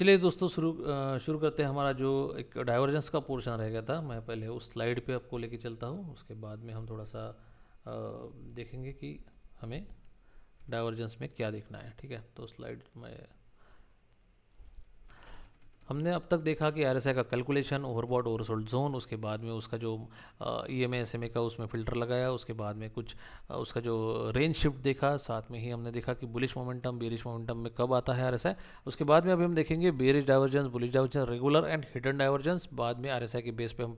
चलिए दोस्तों, शुरू करते हैं। हमारा जो एक डाइवर्जेंस का पोर्शन रह गया था, मैं पहले उस स्लाइड पे आपको लेके चलता हूँ। उसके बाद में हम थोड़ा सा देखेंगे कि हमें डाइवर्जेंस में क्या देखना है। ठीक है, तो स्लाइड में हमने अब तक देखा कि आरएसआई का कैलकुलेशन, ओवरबॉट ओवरसोल्ड जोन, उसके बाद में उसका जो ईएमए एसएमए का उसमें फ़िल्टर लगाया, उसके बाद में कुछ उसका जो रेंज शिफ्ट देखा, साथ में ही हमने देखा कि बुलिश मोमेंटम बेरिश मोमेंटम में कब आता है आरएसआई। उसके बाद में अभी हम देखेंगे bearish divergence, bullish divergence, regular and hidden divergence. बाद में आरएसआई के बेस पे हम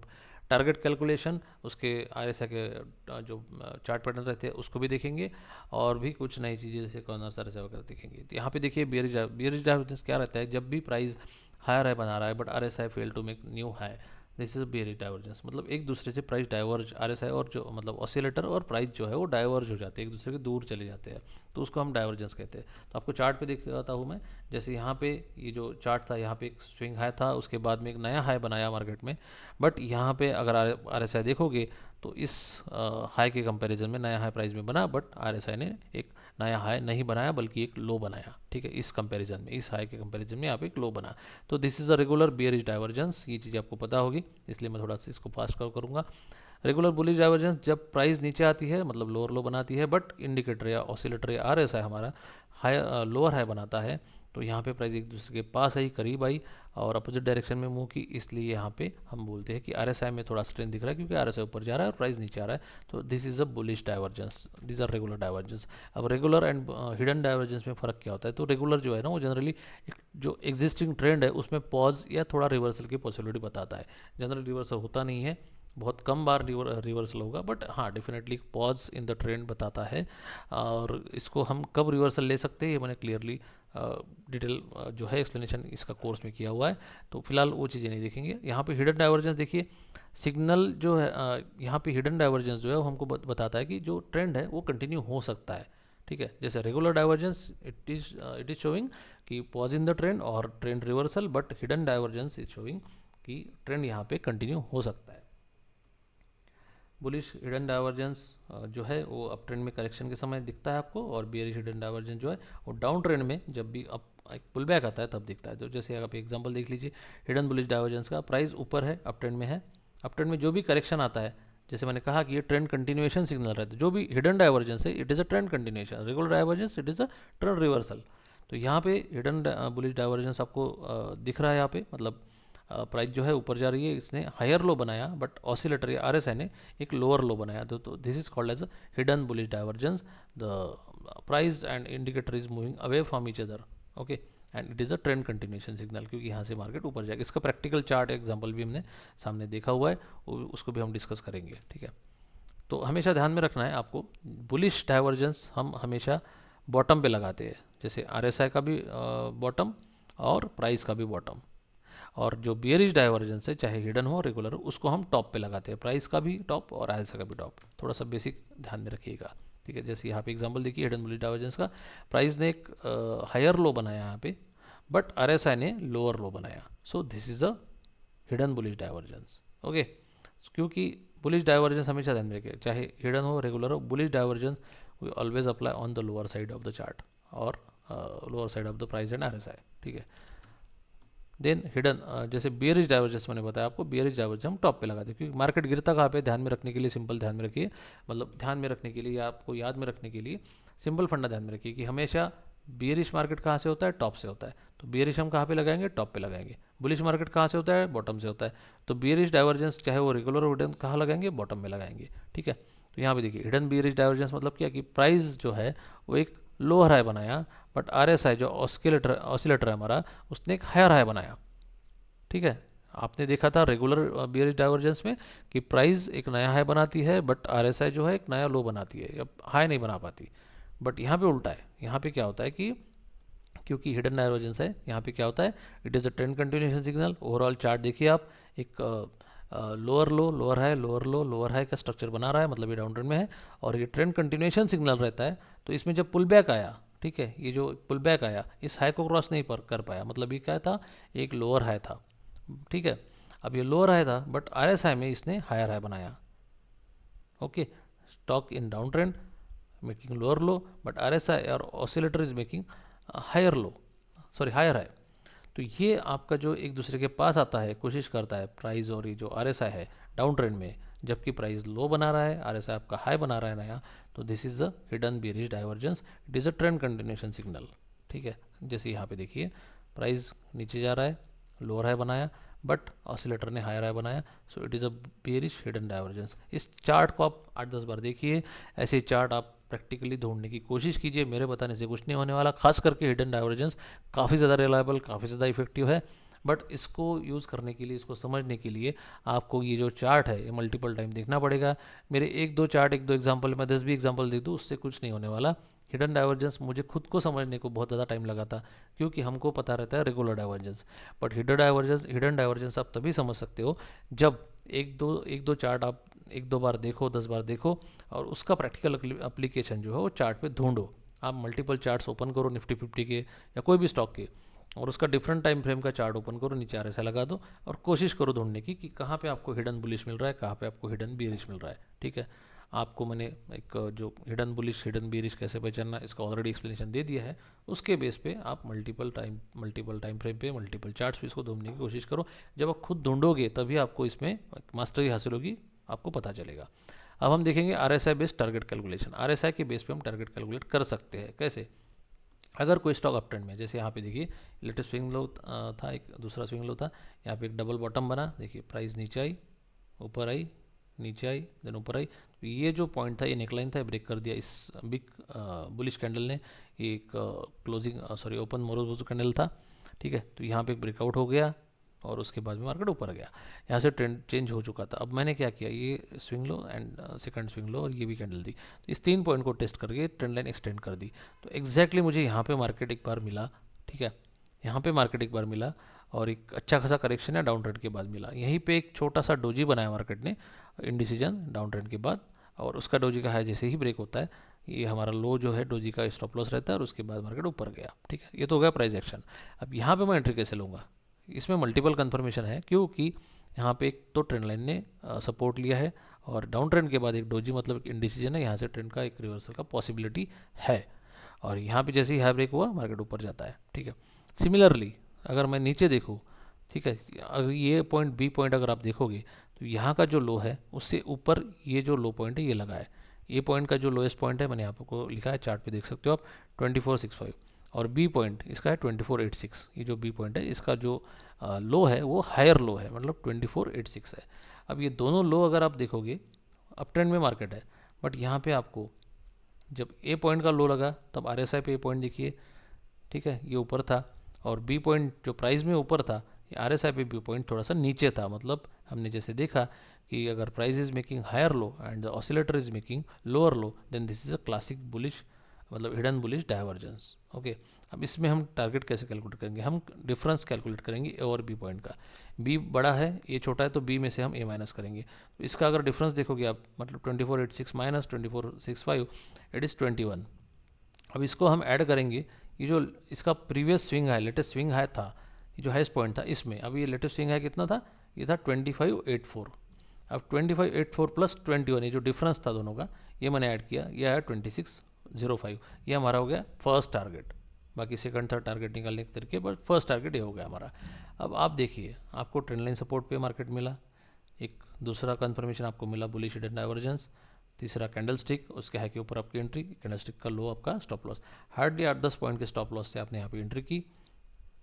टारगेट कैलकुलेशन, उसके आरएसआई के जो चार्ट पैटर्न रहते हैं उसको भी देखेंगे, और भी कुछ नई चीज़ें जैसे कॉर्नर आरएसआई वगैरह देखेंगे। तो यहाँ पे देखिए बेरिश डाइवर्जेंस क्या रहता है, जब भी प्राइस हायर हाई बना रहा है but R S I fail to make new high, this is bearish divergence. मतलब एक दूसरे से price diverge, R S I और जो मतलब ऑसिलेटर और प्राइस जो है वो डाइवर्ज हो जाते हैं, एक दूसरे के दूर चले जाते हैं, तो उसको हम डाइवर्जेंस कहते हैं। तो आपको चार्ट पे दिखाता हूँ मैं। जैसे यहाँ पे ये जो चार्ट था, यहाँ पे एक स्विंग हाई था, उसके बाद में एक नया हाई बनाया मार्केट में। बट यहाँ पे अगर आर एस आई देखोगे तो इस हाई के कंपैरिजन में नया हाई प्राइस में बना, बट आर एस आई ने एक नया हाई नहीं बनाया बल्कि एक लो बनाया। ठीक है, इस कंपैरिजन में, इस हाई के कंपैरिजन में यहाँ पे एक लो बना। तो this is a regular bearish divergence. ये चीज़ आपको पता होगी, इसलिए मैं थोड़ा सा इसको फास्ट करूँगा। रेगुलर बुलिश डाइवर्जेंस, जब प्राइस नीचे आती है मतलब लोअर लो बनाती है, बट इंडिकेटर या ऑसिलेटर या आर एस आई हमारा हाई लोअर हाई बनाता है, तो यहाँ पे प्राइस एक दूसरे के पास आई, करीब आई और अपोजिट डायरेक्शन में मूव की, इसलिए यहाँ पे हम बोलते हैं कि आरएसआई में थोड़ा स्ट्रेंथ दिख रहा है, क्योंकि आरएसआई ऊपर जा रहा है और प्राइस नीचे आ रहा है। तो this is a bullish divergence, this are regular divergence. अब रेगुलर एंड हिडन डाइवर्जेंस में फ़र्क क्या होता है? तो रेगुलर जो है ना, वो जनरली एक जो एग्जिस्टिंग ट्रेंड है उसमें पॉज या थोड़ा रिवर्सल की पॉसिबिलिटी बताता है। जनरल रिवर्सल होता नहीं है, बहुत कम बार रिवर्सल होगा, बट हाँ definitely pause in the trend बताता है। और इसको हम कब रिवर्सल ले सकते हैं, ये मैंने क्लियरली डिटेल जो है एक्सप्लेनेशन इसका कोर्स में किया हुआ है, तो फिलहाल वो चीज़ें नहीं देखेंगे। यहाँ पे हिडन डाइवर्जेंस देखिए, सिग्नल जो है यहाँ पे हिडन डाइवर्जेंस जो है वो हमको बताता है कि जो ट्रेंड है वो कंटिन्यू हो सकता है। ठीक है, जैसे regular divergence it is showing कि पॉज इन द ट्रेंड और trend reversal, but hidden divergence is showing कि ट्रेंड यहाँ पे कंटिन्यू हो सकता है। बुलिश हिडन डाइवर्जेंस जो है वो अप ट्रेंड में करेक्शन के समय दिखता है आपको, और बियरिश हिडन डाइवर्जेंस जो है वो डाउन ट्रेंड में जब भी अप एक पुल बैक आता है तब दिखता है। तो जैसे आप एग्जांपल देख लीजिए हिडन बुलिश डाइवर्जेंस का, प्राइस ऊपर है, अप ट्रेंड में है, अप ट्रेंड में जो भी करेक्शन आता है, जैसे मैंने कहा कि ये ट्रेंड कंटिन्यूएशन सिग्नल रहता है। जो भी हिडन डाइवर्जेंस है it is a trend continuation, regular divergence it is a trend reversal. तो यहाँ पे हिडन बुलिश डाइवर्जेंस आपको दिख रहा है यहाँ पे, मतलब प्राइस जो है ऊपर जा रही है, इसने हायर लो बनाया, बट ऑसिलेटर या आरएसआई ने एक लोअर लो बनाया। तो this is called as hidden bullish divergence. The price and indicator is moving away from each other, okay, and it is a trend continuation signal, क्योंकि यहाँ से market ऊपर जाएगा। इसका प्रैक्टिकल चार्ट एग्जाम्पल भी हमने सामने देखा हुआ है, उसको भी हम डिस्कस करेंगे। ठीक है, तो हमेशा ध्यान में रखना है आपको, बुलिश डाइवर्जेंस हम हमेशा बॉटम पे लगाते हैं, जैसे आरएसआई का भी बॉटम और प्राइस का भी बॉटम। और जो बियरिश डाइवर्जेंस है, चाहे हिडन हो रेगुलर हो, उसको हम टॉप पे लगाते हैं, प्राइस का भी टॉप और आरएसआई का भी टॉप। थोड़ा सा बेसिक ध्यान में रखिएगा। ठीक है, जैसे यहाँ पे एग्जांपल देखिए हिडन बुलिश डाइवर्जेंस का, प्राइस ने एक हायर लो बनाया यहाँ पे, बट आरएसआई ने लोअर लो बनाया। So this is a hidden bullish divergence. Okay, क्योंकि बुलिश डाइवर्जेंस हमेशा ध्यान में रखिए, चाहे हिडन हो रेगुलर हो, bullish divergence we always apply on the lower side of the chart और lower side of the price and RSI. ठीक है, देन हिडन जैसे बियरिश डाइवर्जेंस मैंने बताया आपको, बियरिश डाइवर्जेंस हम टॉप पे लगाते हैं, क्योंकि मार्केट गिरता कहाँ पे, ध्यान में रखने के लिए सिंपल ध्यान में रखिए, मतलब ध्यान में रखने के लिए या आपको याद में रखने के लिए सिंपल फंडा ध्यान में रखिए कि हमेशा बियरिश मार्केट कहाँ से होता है, टॉप से होता है। तो बियरिश हम कहाँ पे लगाएंगे, टॉप पे लगाएंगे। बुलिश मार्केट कहाँ से होता है, बॉटम से होता है। तो बियरिश डाइवर्जेंस चाहे वो रेगुलर और हिडन कहाँ लगाएंगे, बॉटम में लगाएंगे। ठीक है, तो यहाँ पे देखिए हिडन बियरिश डाइवर्जेंस मतलब क्या कि प्राइस जो है वो एक लोअर हाई बनाया, बट आरएसआई जो ऑसिलेटर है हमारा, उसने एक हायर हाई बनाया। ठीक है, आपने देखा था रेगुलर बियरिश डाइवर्जेंस में कि प्राइस एक नया हाई बनाती है, बट आरएसआई जो है एक नया लो बनाती है, अब हाई नहीं बना पाती। बट यहाँ पे उल्टा है, यहाँ पे क्या होता है कि क्योंकि हिडन डाइवर्जेंस है, यहाँ पे क्या होता है, it is a trend continuation signal. Overall chart देखिए आप, एक लोअर लो लोअर हाई लोअर लो लोअर हाई का स्ट्रक्चर बना रहा है, मतलब ये डाउन ट्रेंड में है, और ये ट्रेंड कंटिन्यूएशन सिग्नल रहता है। तो इसमें जब पुल बैक आया, ठीक है, ये जो पुल बैक आया इस हाई को क्रॉस नहीं कर पाया, मतलब ये क्या था, एक लोअर हाई था। ठीक है, अब ये लोअर हाई था, बट आरएसआई में इसने हायर हाई बनाया। Okay, stock in down trend making lower low, but RSI और oscillator is making higher low, sorry higher high. तो ये आपका जो एक दूसरे के पास आता है, कोशिश करता है प्राइस और ये जो RSI है डाउन ट्रेंड में, जबकि प्राइस लो बना रहा है, RSI आपका हाई बना रहा है नया, तो this is a hidden bearish divergence, it is a trend continuation signal. ठीक है, जैसे यहाँ पे देखिए प्राइस नीचे जा रहा है, लोअर हाई बनाया, बट ऑसिलेटर ने हायर हाई बनाया, so it is a bearish hidden divergence. इस चार्ट को आप 8-10 बार देखिए, ऐसे चार्ट आप प्रैक्टिकली ढूंढने की कोशिश कीजिए, मेरे बताने से कुछ नहीं होने वाला। खास करके हिडन डाइवर्जेंस काफ़ी ज़्यादा रिलायबल, काफ़ी ज़्यादा इफेक्टिव है, बट इसको यूज़ करने के लिए, इसको समझने के लिए आपको ये जो चार्ट है ये मल्टीपल टाइम देखना पड़ेगा। मेरे एक दो चार्ट, एक दो एग्जाम्पल, मैं 10 भी एग्जाम्पल दे दूँ उससे कुछ नहीं होने वाला। हिडन डाइवर्जेंस मुझे खुद को समझने को बहुत ज़्यादा टाइम लगा था, क्योंकि हमको पता रहता है regular divergence, but hidden divergence आप तभी समझ सकते हो जब एक दो चार्ट आप एक दो बार देखो, 10 बार देखो, और उसका प्रैक्टिकल एप्लीकेशन जो है वो चार्ट पे ढूंढो। आप मल्टीपल चार्ट्स ओपन करो निफ्टी 50 के या कोई भी स्टॉक के, और उसका डिफरेंट टाइम फ्रेम का चार्ट ओपन करो, नीचे RSI लगा दो, और कोशिश करो ढूंढने की कि कहाँ पे आपको हिडन बुलिश मिल रहा है, कहाँ पे आपको हिडन बेरिश मिल रहा है। ठीक है, आपको मैंने एक जो हिडन बुलिश हिडन बेरिश कैसे पहचानना इसका ऑलरेडी एक्सप्लेनेशन दे दिया है। उसके बेस पे आप मल्टीपल टाइम फ्रेम पे, मल्टीपल चार्ट्स पे इसको ढूंढने की कोशिश करो। जब आप खुद ढूंढोगे तभी आपको इसमें मास्टरी हासिल होगी, आपको पता चलेगा। अब हम देखेंगे RSI based target calculation. RSI के बेस पे हम टारगेट कैलकुलेट कर सकते हैं कैसे। अगर कोई स्टॉक अप ट्रेंड में, जैसे यहाँ पे देखिए लेटेस्ट स्विंग लो था, एक दूसरा स्विंग लो था, यहाँ पे एक डबल बॉटम बना, देखिए प्राइस नीचे आई, ऊपर आई, नीचे आई, देन ऊपर आई, तो ये जो पॉइंट था ये नेकलाइन था, ब्रेक कर दिया इस बिग बुलिश कैंडल ने। एक क्लोजिंग ओपन मोरोजो कैंडल था। ठीक है, तो यहाँ पे एक ब्रेकआउट हो गया और उसके बाद में मार्केट ऊपर गया, यहाँ से ट्रेंड चेंज हो चुका था। अब मैंने क्या किया, ये swing low and second swing low और ये भी कैंडल दी, तो इस 3 पॉइंट को टेस्ट करके ट्रेंड लाइन एक्सटेंड कर दी। तो एग्जैक्टली मुझे यहाँ पे मार्केट एक बार मिला। ठीक है, यहाँ पे मार्केट एक बार मिला और एक अच्छा खासा करेक्शन है डाउन ट्रेंड के बाद मिला। यहीं पे एक छोटा सा डोजी बनाया मार्केट ने, इंडिसीजन डाउन ट्रेंड के बाद, और उसका डोजी का हाई जैसे ही ब्रेक होता है, ये हमारा लो जो है डोजी का स्टॉप लॉस रहता है, और उसके बाद मार्केट ऊपर गया। ठीक है, ये तो हो गया प्राइस एक्शन। अब यहाँ पे मैं एंट्री कैसे लूँगा, इसमें मल्टीपल कंफर्मेशन है, क्योंकि यहाँ पे एक तो ट्रेंड लाइन ने सपोर्ट लिया है, और डाउन ट्रेंड के बाद एक डोजी मतलब एक इंडिसीजन है, यहाँ से ट्रेंड का एक रिवर्सल का पॉसिबिलिटी है, और यहाँ पे जैसे ही हाई ब्रेक हुआ मार्केट ऊपर जाता है। ठीक है, सिमिलरली अगर मैं नीचे देखूँ, ठीक है, अगर ये पॉइंट बी पॉइंट अगर आप देखोगे तो यहाँ का जो लो है उससे ऊपर ये जो लो पॉइंट है ये लगा है। ए पॉइंट का जो लोएस्ट पॉइंट है मैंने आपको लिखा है, चार्ट पे देख सकते हो आप, 2465, और बी पॉइंट इसका है 2486। ये जो बी पॉइंट है इसका जो लो है वो हायर लो है, मतलब 2486 है। अब ये दोनों लो अगर आप देखोगे, अप ट्रेंड में मार्केट है, बट यहाँ पे आपको जब ए पॉइंट का लो लगा तब RSI पे ए पॉइंट देखिए, ठीक है, ये ऊपर था, और बी पॉइंट जो प्राइस में ऊपर था, ये RSI पे बी पॉइंट थोड़ा सा नीचे था। मतलब हमने जैसे देखा कि अगर price is making higher low and the oscillator is making lower low, then this is a classic bullish, मतलब हिडन बुलिश डाइवर्जेंस। ओके, अब इसमें हम टारगेट कैसे कैलकुलेट करेंगे, हम डिफरेंस कैलकुलेट करेंगे ए और बी पॉइंट का। बी बड़ा है, ए छोटा है, तो बी में से हम ए माइनस करेंगे। तो इसका अगर डिफरेंस देखोगे आप, मतलब 2486 माइनस 2465, इट इज़ 21। अब इसको हम ऐड करेंगे, ये जो इसका प्रीवियस स्विंग है, लेटेस्ट स्विंग है था, ये जो हाईएस्ट पॉइंट था इसमें, अब ये लेटेस्ट स्विंग है कितना था, ये था 2584। अब 2584 प्लस 21, ये जो डिफरेंस था दोनों का, ये मैंने ऐड किया, ये आया 2605। ये हमारा हो गया फर्स्ट टारगेट। बाकी सेकंड थर्ड टारगेट निकालने के तरीके, बट फर्स्ट टारगेट ये हो गया हमारा। अब आप देखिए, आपको ट्रेंड लाइन सपोर्ट पे मार्केट मिला, एक दूसरा कंफर्मेशन आपको मिला बुलिश हिडन डाइवर्जेंस, तीसरा कैंडल स्टिक, उसके हाई के ऊपर आपकी एंट्री, कैंडल स्टिक का लो आपका स्टॉप लॉस, हार्डली 8-10 पॉइंट के स्टॉप लॉस से आपने यहाँ पे एंट्री की,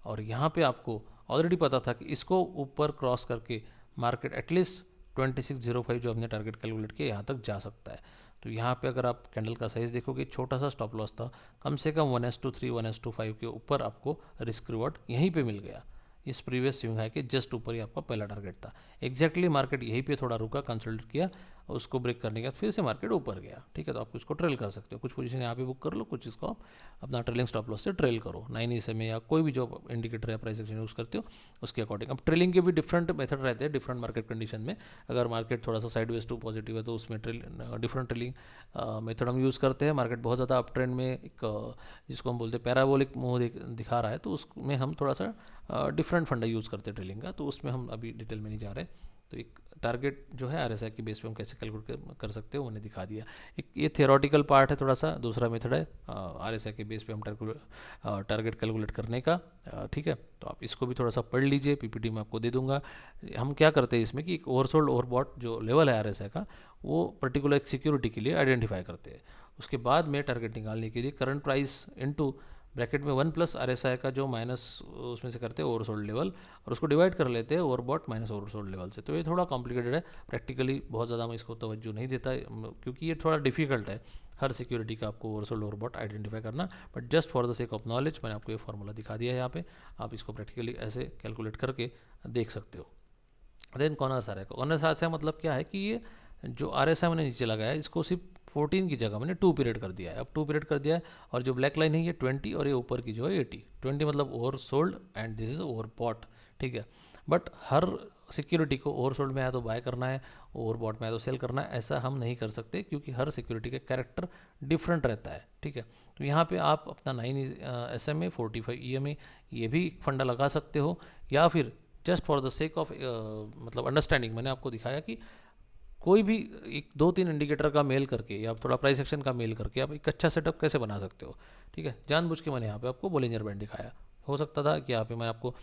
और यहाँ पे आपको ऑलरेडी पता था कि इसको ऊपर क्रॉस करके मार्केट एटलीस्ट 2605 जो हमने टारगेट कैलकुलेट किया यहाँ तक जा सकता है। तो यहाँ पे अगर आप कैंडल का साइज देखोगे, छोटा सा स्टॉप लॉस था, कम से कम 1:3 1:5 के ऊपर आपको रिस्क रिवॉर्ड यहीं पे मिल गया। इस प्रीवियस स्विंग हाई के जस्ट ऊपर ही आपका पहला टारगेट था। एग्जैक्टली मार्केट यहीं पे थोड़ा रुका, कंसल्ट किया, और उसको ब्रेक करने के बाद फिर से मार्केट ऊपर गया। ठीक है, तो आप इसको ट्रेल कर सकते हो, कुछ पोजीशन यहाँ पे बुक कर लो, कुछ इसको आप अपना ट्रेलिंग स्टॉप लॉस से ट्रेल करो, 9 SMA या कोई भी जो इंडिकेटर या प्राइस एक्शन यूज़ करते हो उसके अकॉर्डिंग। अब ट्रेलिंग के भी डिफरेंट मेथड रहते हैं डिफरेंट मार्केट कंडीशन में। अगर मार्केट थोड़ा सा साइडवेज टू पॉजिटिव है तो उसमें डिफरेंट ट्रेलिंग मेथड हम यूज़ करते हैं। मार्केट बहुत ज़्यादा अप ट्रेंड में एक जिसको हम बोलते हैं पैराबोलिक मूव दिखा रहा है, तो उसमें हम थोड़ा सा डिफरेंट फंडा यूज़ करते हैं ट्रेलिंग का, तो उसमें हम अभी डिटेल में नहीं जा रहे। तो एक टारगेट जो है RSI के बेस पे हम कैसे कैलकुलेट कर सकते हो मैंने दिखा दिया। एक ये थियोरटिकल पार्ट है थोड़ा सा, दूसरा मेथड है RSI के बेस पे हम टारगेट कैलकुलेट करने का। ठीक है, तो आप इसको भी थोड़ा सा पढ़ लीजिए, PPT में आपको दे दूंगा। हम क्या करते हैं इसमें कि एक ओवरसोल्ड ओवरबॉट जो लेवल है RSI का, वो पर्टिकुलर एक सिक्योरिटी के लिए आइडेंटिफाई करते हैं। उसके बाद में टारगेट निकालने के लिए करंट प्राइस इनटू ब्रैकेट में 1 प्लस RSI का जो माइनस उसमें से करते हैं ओवरसोल्ड लेवल, और उसको डिवाइड कर लेते हैं ओवरबॉट माइनस ओवरसोल्ड लेवल से। तो ये थोड़ा कॉम्प्लिकेटेड है, प्रैक्टिकली बहुत ज़्यादा मैं इसको तवज्जो नहीं देता क्योंकि ये थोड़ा डिफिकल्ट है हर सिक्योरिटी का आपको ओवरसोल्ड ओवरबॉट आइडेंटिफाई करना। But just for the sake of knowledge मैंने आपको ये फॉर्मूला दिखा दिया है यहाँ पे, आप इसको प्रैक्टिकली ऐसे कैलकुलेट करके देख सकते हो। देन कॉर्नर RSI मतलब क्या है कि ये जो RSI मैंने नीचे लगाया है इसको सिर्फ 14 की जगह मैंने 2 पीरियड कर दिया है। अब 2 पीरियड कर दिया है, और जो ब्लैक लाइन है ये 20 और ये ऊपर की जो है 80। 20 मतलब oversold and this is overbought. ठीक है, बट हर सिक्योरिटी को ओवर सोल्ड में आया तो बाय करना है, ओवर बॉट में आया तो सेल करना है, ऐसा हम नहीं कर सकते क्योंकि हर सिक्योरिटी का कैरेक्टर डिफरेंट रहता है। ठीक है, तो यहाँ पे आप अपना 9 SMA 45 EMA ये भी फंडा लगा सकते हो, या फिर just for the sake of मतलब अंडरस्टैंडिंग मैंने आपको दिखाया कि कोई भी एक 2-3 इंडिकेटर का मेल करके या थोड़ा प्राइस एक्शन का मेल करके आप एक अच्छा सेटअप कैसे बना सकते हो। ठीक है, जानबूझ के मैंने यहाँ पे आपको बोलिंजर बैंड दिखाया। हो सकता था कि यहाँ पे मैं आपको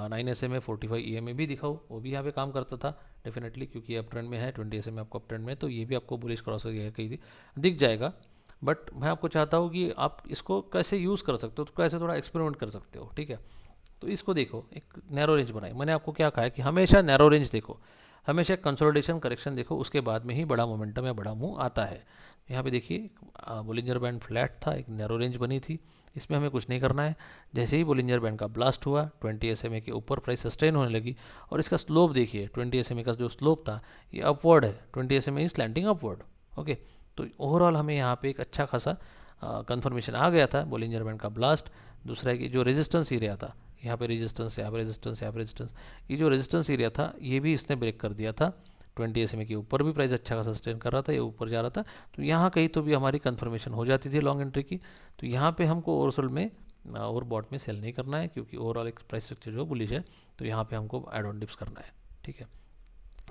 9 SMA 45 EMA भी दिखाऊँ, वो भी यहाँ पे काम करता था डेफिनेटली, क्योंकि अप ट्रेंड में है। 20 SMA आपको अप ट्रेंड में, तो ये भी आपको बुलिश क्रॉस कहीं दिख जाएगा। बट मैं आपको चाहता हूँ कि आप इसको कैसे यूज़ कर सकते हो, तो कैसे थोड़ा एक्सपेरिमेंट कर सकते हो। ठीक है, तो इसको देखो, एक नैरो रेंज बनाई मैंने आपको, क्या कहा है कि हमेशा नैरो रेंज देखो, हमेशा कंसोलिडेशन करेक्शन देखो, उसके बाद में ही बड़ा मोमेंटम या बड़ा मूव आता है। यहाँ पे देखिए बोलिंजर बैंड फ्लैट था, एक नैरो रेंज बनी थी, इसमें हमें कुछ नहीं करना है। जैसे ही बोलिंजर बैंड का ब्लास्ट हुआ 20 SMA के ऊपर प्राइस सस्टेन होने लगी, और इसका स्लोप देखिए 20 SMA का जो स्लोप था ये अपवर्ड है, 20 SMA is slanting upward. Okay, तो ओवरऑल हमें यहाँ पे एक अच्छा खासा कंफर्मेशन आ गया था बोलिंजर बैंड का ब्लास्ट। दूसरा है कि जो रेजिस्टेंस एरिया था, यहाँ पे रेजिस्टेंस, यहाँ पे रेजिस्टेंस, यहाँ पे रेजिस्टेंस, ये जो रेजिस्टेंस एरिया था ये भी इसने ब्रेक कर दिया था। 20 SMA के ऊपर भी प्राइस अच्छा खासा सस्टेन कर रहा था, ये ऊपर जा रहा था, तो यहाँ कहीं तो भी हमारी कंफर्मेशन हो जाती थी लॉन्ग एंट्री की। तो यहाँ पे हमको ओवरसोल्ड में ओवर बॉट में सेल नहीं करना है, क्योंकि ओवरऑल एक प्राइस स्ट्रक्चर जो बुलिश है, तो यहाँ पे हमको एड ऑन डिप्स करना है। ठीक है,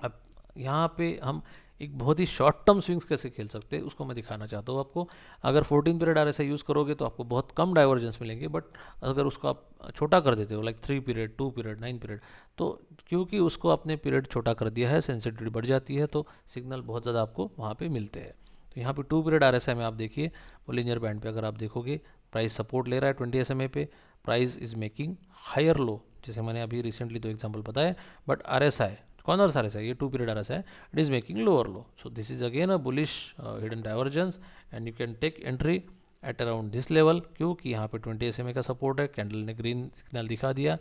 अब यहाँ पे हम एक बहुत ही शॉर्ट टर्म स्विंग्स कैसे खेल सकते हैं उसको मैं दिखाना चाहता हूँ आपको। अगर 14 पीरियड RSI यूज़ करोगे तो आपको बहुत कम डाइवर्जेंस मिलेंगे, बट अगर उसको आप छोटा कर देते हो लाइक 3 पीरियड, 2 पीरियड, 9 पीरियड, तो क्योंकि उसको आपने पीरियड छोटा कर दिया है, सेंसिटिविटी बढ़ जाती है, तो सिग्नल बहुत ज़्यादा आपको वहाँ पर मिलते हैं। तो यहाँ पर 2 पीरियड RSI में आप देखिए बोलिंजर बैंड पर अगर आप देखोगे प्राइस सपोर्ट ले रहा है 20 SMA पे, price is making higher low, जैसे मैंने अभी रिसेंटली 2 एग्जाम्पल बताया। बट RSI कॉर्नर RSI, ये 2 period RSI, it is making lower low, so this is again a bullish hidden divergence and you can take entry at around this level, क्योंकि यहाँ पे 20 SMA का support है, candle ने green signal दिखा दिया,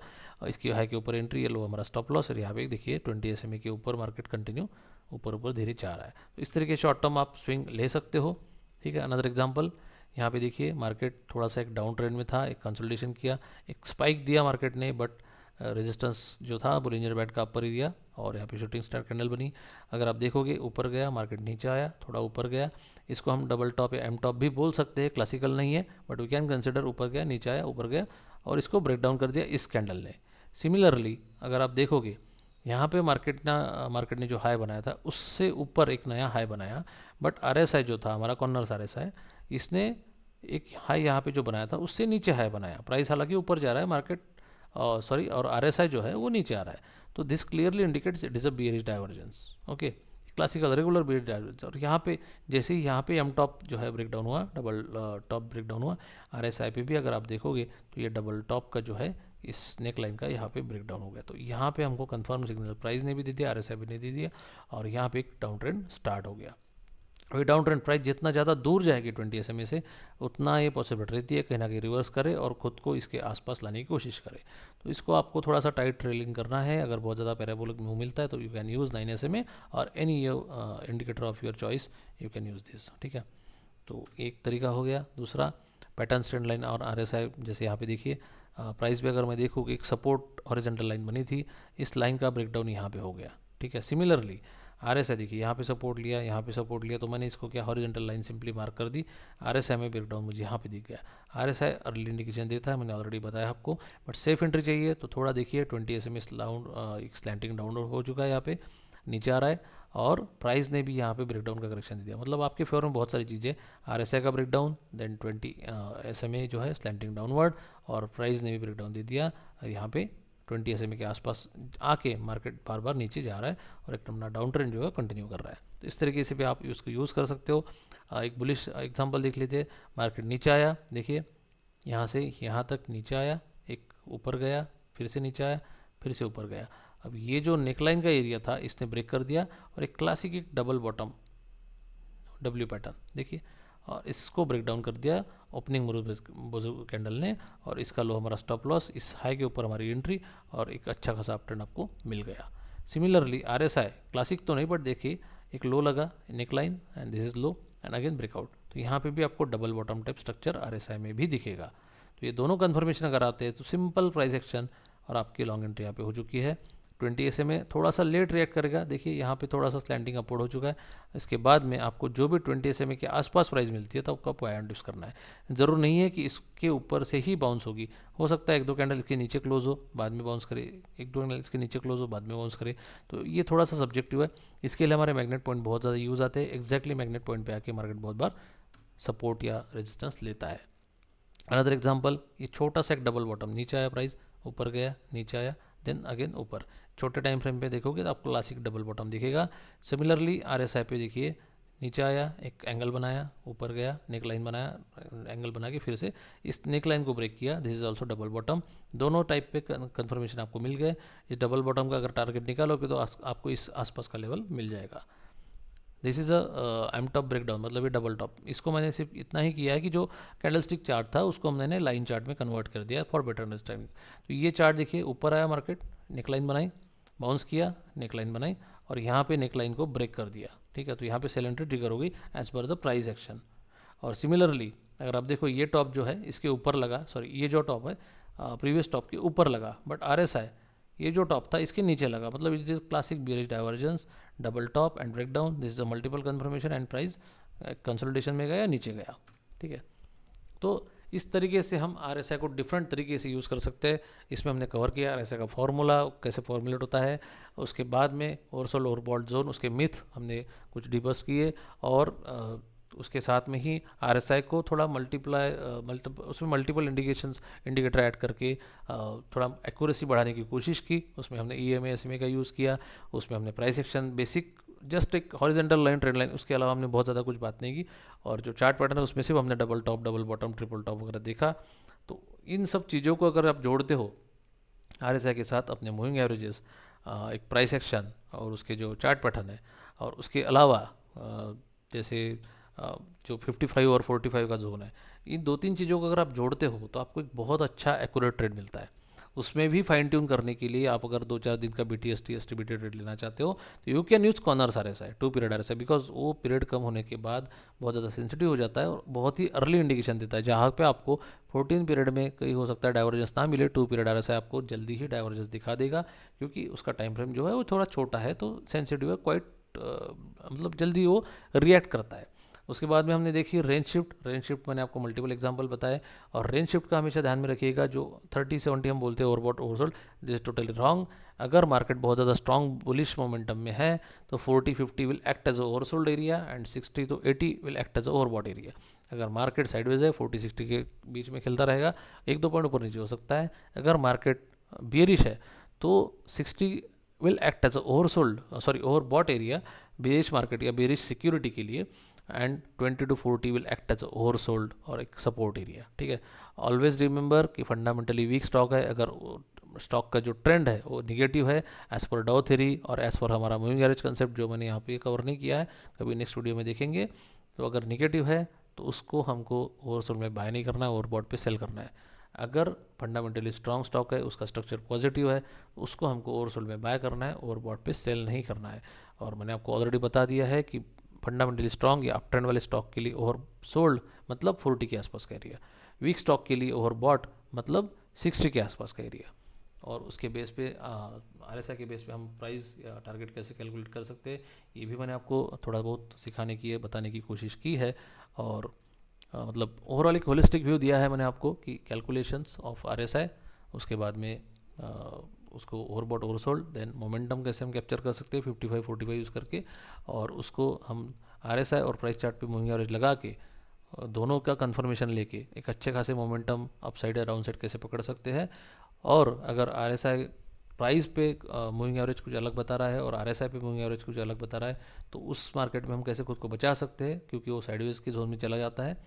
इसकी हाई के ऊपर एंट्री, ये लो हमारा स्टॉप लॉस, और यहाँ पे देखिए 20 SMA के ऊपर मार्केट कंटिन्यू ऊपर ऊपर धीरे जा रहा है। तो इस तरीके शॉर्ट टर्म आप स्विंग ले सकते हो। ठीक है, अनदर एग्जाम्पल, यहाँ पे देखिए मार्केट थोड़ा सा एक डाउन ट्रेंड में था, एक कंसोलिडेशन किया, एक स्पाइक दिया मार्केट ने, बट रेजिस्टेंस जो था बोलिंजर बैंड का अपर एरिया, और यहाँ पे शूटिंग स्टार कैंडल बनी। अगर आप देखोगे ऊपर गया, मार्केट नीचे आया, थोड़ा ऊपर गया, इसको हम डबल टॉप या एम टॉप भी बोल सकते हैं, क्लासिकल नहीं है बट वी कैन कंसिडर। ऊपर गया, नीचे आया, ऊपर गया, और इसको ब्रेक डाउन कर दिया इस कैंडल ने। सिमिलरली अगर आप देखोगे यहाँ पे मार्केट ने जो हाई बनाया था उससे ऊपर एक नया हाई बनाया, बट RSI जो था हमारा कॉर्नर RSI, इसने एक हाई यहाँ पे जो बनाया था उससे नीचे हाई बनाया। प्राइस हालांकि ऊपर जा रहा है मार्केट, सॉरी, और RSI जो है वो नीचे आ रहा है, तो this clearly indicates it is a bearish divergence. Okay, classical regular bearish divergence. और यहाँ पे जैसे ही यहाँ पे एम टॉप जो है ब्रेक डाउन हुआ, डबल टॉप ब्रेक डाउन हुआ, RSI पे भी अगर आप देखोगे तो ये डबल टॉप का जो है इस नेक लाइन का यहाँ पे ब्रेक डाउन हो गया। तो यहाँ पे हमको कंफर्म सिग्नल प्राइस ने भी दे दिया, RSI भी ने दे दिया, और यहाँ पे एक डाउन ट्रेंड स्टार्ट हो गया। और डाउन ट्रेंड प्राइस जितना ज़्यादा दूर जाएगी 20 SMA से, उतना ये पॉसिबिलिटी रहती है कहीं ना कहीं रिवर्स करे और ख़ुद को इसके आसपास लाने की कोशिश करे। तो इसको आपको थोड़ा सा टाइट ट्रेलिंग करना है। अगर बहुत ज़्यादा पैराबोलिक मूव मिलता है तो यू कैन यूज़ 9 SMA और any indicator of your choice, you can use this. ठीक है, तो एक तरीका हो गया। दूसरा, पैटर्न स्ट्रेंड लाइन और RSI, जैसे यहाँ पे देखिए प्राइस पे अगर मैं देखूँ कि एक सपोर्ट हॉरिजॉन्टल लाइन बनी थी, इस लाइन का ब्रेकडाउन यहाँ पे हो गया। ठीक है, सिमिलरली RSI देखिए यहाँ पे सपोर्ट लिया, यहाँ पे सपोर्ट लिया, तो मैंने इसको क्या हॉरिजॉन्टल लाइन सिंपली मार्क कर दी। RSI में ब्रेकडाउन मुझे यहाँ पे दिख गया। RSI अर्ली इंडिकेशन देता है, मैंने ऑलरेडी बताया आपको, बट सेफ एंट्री चाहिए तो थोड़ा देखिए 20 SMA एक स्लैंटिंग डाउनवर्ड हो चुका है यहाँ पे। नीचे आ रहा है, और प्राइस ने भी यहाँ पे ब्रेकडाउन का करेक्शन दिया। मतलब आपके फेवर में बहुत सारी चीज़ें, RSI का ब्रेकडाउन, देन 20 SMA जो है स्लैंटिंग डाउनवर्ड, और प्राइस ने भी ब्रेकडाउन दे दिया। यहाँ पे 20 SMA के आसपास आके मार्केट बार बार नीचे जा रहा है और एक अपना डाउन ट्रेंड जो है कंटिन्यू कर रहा है। तो इस तरीके से भी आप उसको यूज़ कर सकते हो। एक बुलिश एग्जांपल देख लेते हैं। मार्केट नीचे आया, देखिए यहाँ से यहाँ तक नीचे आया, एक ऊपर गया, फिर से नीचे आया, फिर से ऊपर गया। अब ये जो नेकलाइन का एरिया था इसने ब्रेक कर दिया, और एक क्लासिक एक डबल बॉटम W पैटर्न देखिए, और इसको ब्रेक डाउन कर दिया ओपनिंग बुजुर्ग कैंडल ने, और इसका लो हमारा स्टॉप लॉस, इस हाई के ऊपर हमारी एंट्री, और एक अच्छा खासा अपट्रेंड आपको मिल गया। सिमिलरली RSI क्लासिक तो नहीं, बट देखिए एक लो लगा neckline, and this is low and again breakout. तो यहाँ पे भी आपको double bottom type structure RSI में भी दिखेगा। तो ये दोनों कन्फर्मेशन अगर आते हैं तो सिंपल प्राइस एक्शन और आपकी लॉन्ग एंट्री यहाँ पे हो चुकी है। 20 SMA थोड़ा सा लेट रिएक्ट करेगा, देखिए यहाँ पे थोड़ा सा स्लैंटिंग अपवर्ड हो चुका है। इसके बाद में आपको जो भी 20 SMA के आसपास प्राइस मिलती है तो आपको बाय एंड यूज़ करना है। ज़रूर नहीं है कि इसके ऊपर से ही बाउंस होगी, हो सकता है एक दो कैंडल इसके नीचे क्लोज हो बाद में बाउंस करे, एक दो कैंडल इसके नीचे क्लोज हो बाद में बाउंस करे, तो ये थोड़ा सा सब्जेक्टिव है। इसके लिए हमारे मैग्नेट पॉइंट बहुत ज़्यादा यूज़ आते हैं। एग्जैक्टली मैग्नेट पॉइंट पे आके मार्केट बहुत बार सपोर्ट या रेजिस्टेंस लेता है। अनदर एग्जांपल, ये छोटा सा एक डबल बॉटम, नीचे आया प्राइस, ऊपर गया, नीचे आया, देन अगेन ऊपर। छोटे टाइम फ्रेम पे देखोगे तो आपको क्लासिक डबल बॉटम दिखेगा। सिमिलरली RSI पे देखिए, नीचे आया, एक एंगल बनाया, ऊपर गया, नेक लाइन बनाया, एंगल बना के फिर से इस नेक लाइन को ब्रेक किया, this is also double bottom. दोनों टाइप पे कंफर्मेशन आपको मिल गए। इस डबल बॉटम का अगर टारगेट निकालोगे तो आपको इस आसपास का लेवल मिल जाएगा। This is M top breakdown, मतलब ये डबल टॉप। इसको मैंने सिर्फ इतना ही किया है कि जो कैंडलस्टिक चार्ट था उसको हमने लाइन चार्ट में कन्वर्ट कर दिया फॉर बेटर अंडरस्टैंडिंग। तो ये चार्ट देखिए, ऊपर आया मार्केट, नेकलाइन बनाई, बाउंस किया, नेकलाइन बनाई, और यहाँ पे नेकलाइन को ब्रेक कर दिया, ठीक है। तो यहाँ पे सेल एंट्री ट्रिगर होगी as per the price action. और सिमिलरली अगर आप देखो, ये टॉप जो है इसके ऊपर लगा, सॉरी ये जो टॉप है प्रीवियस टॉप के ऊपर लगा, बट RSI ये जो टॉप था इसके नीचे लगा, मतलब it is classic bearish divergence, double top and breakdown, this is a multiple confirmation and price consolidation में गया, नीचे गया, ठीक है। तो इस तरीके से हम RSI को डिफरेंट तरीके से यूज़ कर सकते हैं। इसमें हमने कवर किया RSI का फार्मूला कैसे फॉर्मुलेट होता है, उसके बाद में ओवरसोल्ड ओवरबॉट जोन, उसके मिथ हमने कुछ डिबस किए, और उसके साथ में ही RSI को थोड़ा उसमें मल्टीपल इंडिकेटर ऐड करके थोड़ा एक्यूरेसी बढ़ाने की कोशिश की। उसमें हमने EMA SMA का यूज़ किया, उसमें हमने प्राइस एक्शन बेसिक जस्ट एक हॉरिजॉन्टल लाइन, ट्रेंड लाइन, उसके अलावा हमने बहुत ज़्यादा कुछ बात नहीं की। और जो चार्ट पैटर्न है उसमें सिर्फ हमने double top, double bottom, triple top वगैरह देखा। तो इन सब चीज़ों को अगर आप जोड़ते हो RSI के साथ अपने मूविंग एवरेजेस, एक प्राइस एक्शन और उसके जो चार्ट पैटर्न है, और उसके अलावा जैसे जो 55 और 45 का जोन है, इन दो तीन चीज़ों को अगर आप जोड़ते हो तो आपको एक बहुत अच्छा एक्यूरेट ट्रेड मिलता है। उसमें भी फाइन ट्यून करने के लिए आप अगर 2-4 दिन का BTST STBT ट्रेड लेना चाहते हो तो you can use corners RSI, 2 period RSI, because वो पीरियड कम होने के बाद बहुत ज़्यादा सेंसिटिव हो जाता है और बहुत ही अर्ली इंडिकेशन देता है। जहाँ पे आपको 14 पीरियड में कहीं हो सकता है डाइवर्जेंस ना मिले, 2 पीरियड RSI आपको जल्दी ही डाइवर्जेंस दिखा देगा, क्योंकि उसका टाइम फ्रेम जो है वो थोड़ा छोटा है, तो सेंसिटिव है, क्वाइट मतलब जल्दी वो रिएक्ट करता है। उसके बाद में हमने देखी रेंज शिफ्ट मैंने आपको मल्टीपल एग्जांपल बताए, और रेंज शिफ्ट का हमेशा ध्यान में रखिएगा। जो 30-70 हम बोलते हैं overbought oversold, this is totally wrong. अगर मार्केट बहुत ज़्यादा स्ट्रॉन्ग बुलिश मोमेंटम में है तो 40-50 will act as oversold area, and 60-80 will act as overbought area. अगर मार्केट साइडवेज है 40-60 के बीच में खेलता रहेगा, 1-2 पॉइंट ऊपर नीचे हो सकता है। अगर मार्केट बियरिश है तो 60 will act as overbought area bearish market या बेरिश सिक्योरिटी के लिए, and 20-40 will act as oversold और एक सपोर्ट एरिया, ठीक है। ऑलवेज रिमेंबर कि फंडामेंटली वीक स्टॉक है, अगर स्टॉक का जो ट्रेंड है वो निगेटिव है एज पर डाउ थ्योरी और एज पर हमारा मूविंग एवरेज कंसेप्ट, जो मैंने यहाँ पे कवर नहीं किया है, कभी नेक्स्ट वीडियो में देखेंगे। तो अगर निगेटिव है तो उसको हमको ओवरसोल्ड में बाय नहीं करना है, ओवरबॉट पे सेल करना है। अगर फंडामेंटली स्ट्रॉन्ग स्टॉक है, उसका स्ट्रक्चर पॉजिटिव है, उसको हमको ओवरसोल्ड में बाय करना है, ओवरबॉट पे सेल नहीं करना है। और मैंने आपको ऑलरेडी बता दिया है कि फंडामेंटली स्ट्रॉन्ग या अपट्रेंड वाले स्टॉक के लिए ओवर सोल्ड मतलब 40 के आसपास का एरिया, वीक स्टॉक के लिए ओवर बॉट मतलब 60 के आसपास का एरिया। और उसके बेस पे RSI के बेस पे हम प्राइस या टारगेट कैसे कैलकुलेट कर सकते हैं, ये भी मैंने आपको थोड़ा बहुत सिखाने की बताने की कोशिश की है। और मतलब ओवरऑल एक होलिस्टिक व्यू दिया है मैंने आपको कि कैलकुलेशंस ऑफ RSI, उसके बाद में उसको ओवरबॉट ओवरसोल्ड, देन मोमेंटम कैसे हम कैप्चर कर सकते हैं 55-45 यूज़ करके, और उसको हम RSI और प्राइस चार्ट पे मूविंग एवरेज लगा के दोनों का कंफर्मेशन लेके एक अच्छे खासे मोमेंटम अप साइड या डाउन साइड कैसे पकड़ सकते हैं। और अगर RSI प्राइस पे मूविंग एवरेज कुछ अलग बता रहा है और RSI पे मूविंग एवरेज कुछ अलग बता रहा है, तो उस मार्केट में हम कैसे खुद को बचा सकते हैं, क्योंकि वो साइडवेज की जोन में चला जाता है।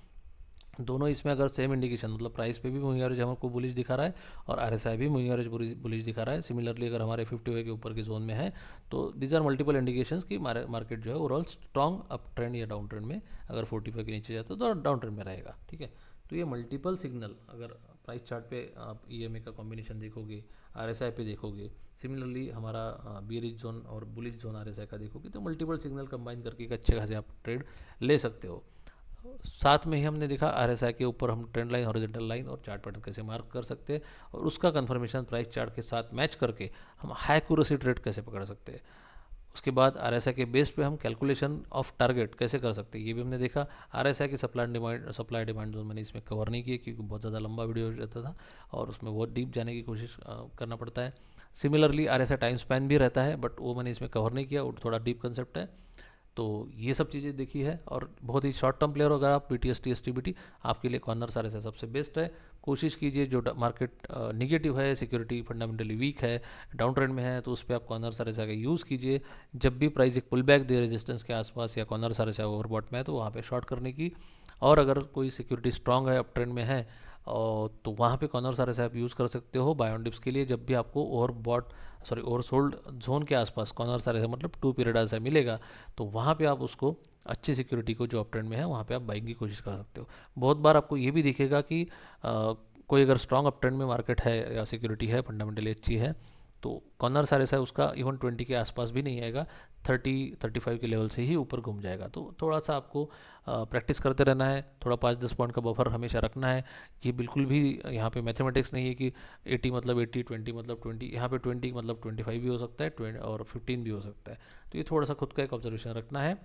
दोनों इसमें अगर सेम इंडिकेशन, मतलब प्राइस पे भी मूविंग एवरेज हमको बुलिश दिखा रहा है और RSI भी मूविंग एवरेज बुलिश दिखा रहा है, सिमिलरली अगर हमारे 55 के ऊपर की जोन में है, तो दीज आर मल्टीपल इंडिकेशंस कि मार्केट जो है ओवरऑल स्ट्रॉन्ग अप ट्रेंड या डाउन ट्रेंड में, अगर 45 के नीचे जाता है तो डाउन ट्रेंड में रहेगा। ठीक है, तो ये मल्टीपल सिग्नल अगर प्राइस चार्ट पे आप EMA का कॉम्बिनेशन देखोगे, RSI पे देखोगे, सिमिलरली हमारा बेयरिश जोन और बुलिश जोन RSI का देखोगे, तो मल्टीपल सिग्नल कंबाइन करके एक अच्छे खासे आप ट्रेड ले सकते हो। साथ में ही हमने देखा RSI के ऊपर हम ट्रेंड लाइन, हॉरिजॉन्टल लाइन और चार्ट पैटर्न कैसे मार्क कर सकते हैं, और उसका कंफर्मेशन प्राइस चार्ट के साथ मैच करके हम हाई एक्यूरेसी ट्रेड कैसे पकड़ सकते हैं। उसके बाद RSI के बेस पे हम कैलकुलेशन ऑफ टारगेट कैसे कर सकते हैं, ये भी हमने देखा। RSI की सप्लाई डिमांड जोन मैंने इसमें कवर नहीं किया क्योंकि बहुत ज़्यादा लंबा वीडियो हो जाता था और उसमें बहुत डीप जाने की कोशिश करना पड़ता है। सिमिलरली RSI टाइम स्पैन भी रहता है, बट वो मैंने इसमें कवर नहीं किया, वो थोड़ा डीप कंसेप्ट है। तो ये सब चीज़ें देखी है, और बहुत ही शॉर्ट टर्म प्लेयर हो अगर आप BTS TST BT, आपके लिए कॉर्नर RSI सबसे बेस्ट है। कोशिश कीजिए, जो मार्केट निगेटिव है, सिक्योरिटी फंडामेंटली वीक है, डाउन ट्रेंड में है, तो उस पर आप कॉर्नर RSI का यूज़ कीजिए। जब भी प्राइस एक पुल बैक दे रेजिस्टेंस के आसपास या कॉर्नर RSI ओवरबॉट में है, तो वहाँ पे शॉर्ट करने की। और अगर कोई सिक्योरिटी स्ट्रांग है, अप ट्रेंड में है, तो वहाँ पे कॉर्नर RSI आप यूज़ कर सकते हो बाय ऑन डिप्स के लिए। जब भी आपको ओवरसोल्ड जोन के आसपास कॉर्नर RSI मतलब 2 पीरियड RSI मिलेगा, तो वहाँ पे आप उसको अच्छी सिक्योरिटी को जो अप ट्रेंड में है वहाँ पे आप बाइंग की कोशिश कर सकते हो। बहुत बार आपको ये भी दिखेगा कि कोई अगर स्ट्रॉन्ग अप ट्रेंड में मार्केट है या सिक्योरिटी है फंडामेंटली अच्छी है, तो कॉर्नर RSI उसका इवन 20 के आसपास भी नहीं आएगा, 30-35 के लेवल से ही ऊपर घूम जाएगा। तो थोड़ा सा आपको प्रैक्टिस करते रहना है, थोड़ा 5-10 पॉइंट का बफर हमेशा रखना है। ये बिल्कुल भी यहाँ पे मैथमेटिक्स नहीं है कि 80 मतलब 80, 20 मतलब 20, यहाँ पे 20 मतलब 25 भी हो सकता है, 20 और 15 भी हो सकता है। तो ये थोड़ा सा खुद का एक ऑब्जर्वेशन रखना है।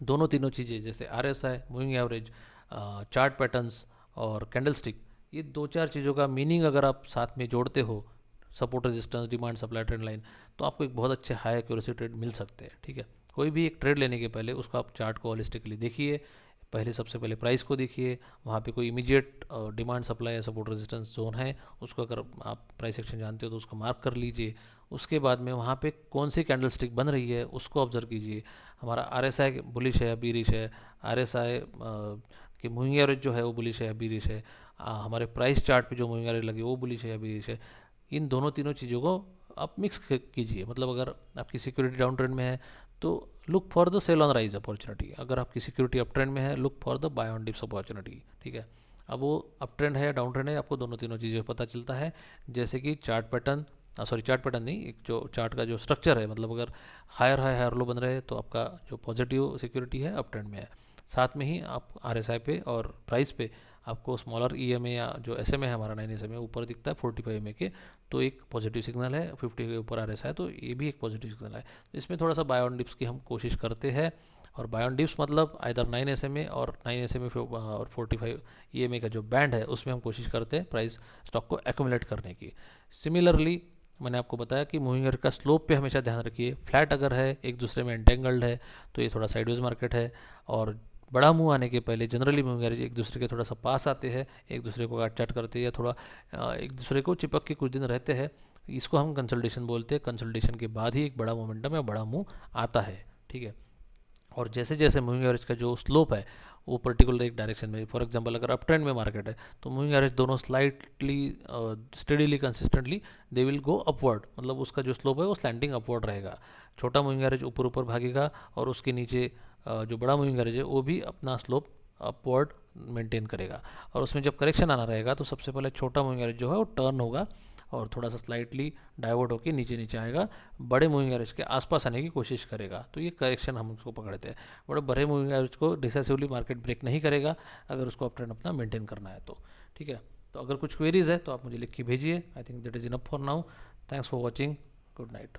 दोनों तीनों चीज़ें जैसे RSI, moving average, chart patterns और कैंडलस्टिक, ये 2-4 चीज़ों का मीनिंग अगर आप साथ में जोड़ते हो, support resistance, demand supply, trend line, तो आपको एक बहुत अच्छे हाई एक्यूरेसी ट्रेड मिल सकते हैं। ठीक है, कोई भी एक ट्रेड लेने के पहले उसको आप चार्ट को होलिस्टिकली देखिए। पहले सबसे पहले प्राइस को देखिए, वहाँ पे कोई इमीडिएट डिमांड सप्लाई या सपोर्ट रेजिस्टेंस जोन है, उसको अगर आप प्राइस एक्शन जानते हो तो उसको मार्क कर लीजिए। उसके बाद में वहाँ पे कौन सी कैंडल स्टिक बन रही है उसको ऑब्जर्व कीजिए। हमारा RSI बुलिश है या बीरिश है, RSI कि मूविंग एवरेज जो है वो बुलिश है या बीरिश है, हमारे प्राइस चार्ट पे जो मूविंग एवरेज लगी वो बुलिश है या बीरिश है। इन दोनों तीनों चीज़ों को आप मिक्स कीजिए। मतलब अगर आपकी सिक्योरिटी डाउन ट्रेंड में है तो look for the sell on rise opportunity, अगर आपकी सिक्योरिटी अप ट्रेंड में है look for the buy on dips opportunity. ठीक है, अब वो अप ट्रेंड है या डाउन ट्रेंड है, आपको दोनों तीनों चीज़ें पता चलता है। जैसे कि चार्ट पैटर्न नहीं, एक जो चार्ट का जो स्ट्रक्चर है, मतलब अगर हायर लो बन रहे हैं तो आपका जो पॉजिटिव सिक्योरिटी है अप ट्रेंड में है। साथ में ही आप RSI पे और प्राइस पे आपको स्मॉलर EMA या जो SMA है हमारा 9 SMA ऊपर दिखता है 45 MA के, तो एक पॉजिटिव सिग्नल है। 50 के ऊपर RSI, तो ये भी एक पॉजिटिव सिग्नल है। इसमें थोड़ा सा बाय ऑन डिप्स की हम कोशिश करते हैं, और बाय ऑन डिप्स मतलब आइदर 9 SMA और 9 SMA और 45 EMA का जो बैंड है उसमें हम कोशिश करते हैं प्राइस स्टॉक को एक्यूमुलेट करने की। सिमिलरली मैंने आपको बताया कि मूविंग एवरेज का स्लोप पे हमेशा ध्यान रखिए। फ्लैट अगर है, एक दूसरे में एंटेंगल्ड है, तो ये थोड़ा साइडवेज मार्केट है। और बड़ा मुंह आने के पहले जनरली मूविंग एवरेज एक दूसरे के थोड़ा सा पास आते हैं, एक दूसरे को काट चाट करते हैं या थोड़ा एक दूसरे को चिपक के कुछ दिन रहते हैं। इसको हम कंसल्टेशन बोलते हैं। कंसल्टेशन के बाद ही एक बड़ा मोमेंटम या बड़ा मुंह आता है। ठीक है, और जैसे जैसे मूविंग एवरेज का जो स्लोप है वो पर्टिकुलर एक डायरेक्शन में, फॉर एग्जांपल अगर अप ट्रेंड में मार्केट है तो मूविंग एवरेज दोनों slightly steadily consistently they will go upward, मतलब उसका जो स्लोप है वो स्लैंटिंग अपवर्ड रहेगा। छोटा मूविंग एवरेज ऊपर ऊपर भागेगा और उसके नीचे जो बड़ा मूविंग एवरेज है वो भी अपना स्लोप अपवर्ड मेंटेन करेगा। और उसमें जब करेक्शन आना रहेगा तो सबसे पहले छोटा मूविंग एवरेज जो है वो टर्न होगा और थोड़ा सा स्लाइटली डाइवर्ट होकर नीचे नीचे आएगा, बड़े मूविंग एवरेज के आसपास आने की कोशिश करेगा। तो ये करेक्शन हम उसको पकड़ते हैं। बड़े मूविंग एवरेज को डिसेसिवली मार्केट ब्रेक नहीं करेगा अगर उसको अप ट्रेंड अपना मेंटेन करना है तो। ठीक है, तो अगर कुछ क्वेरीज है तो आप मुझे लिख के भेजिए। I think that is enough for now. Thanks for watching. Good night.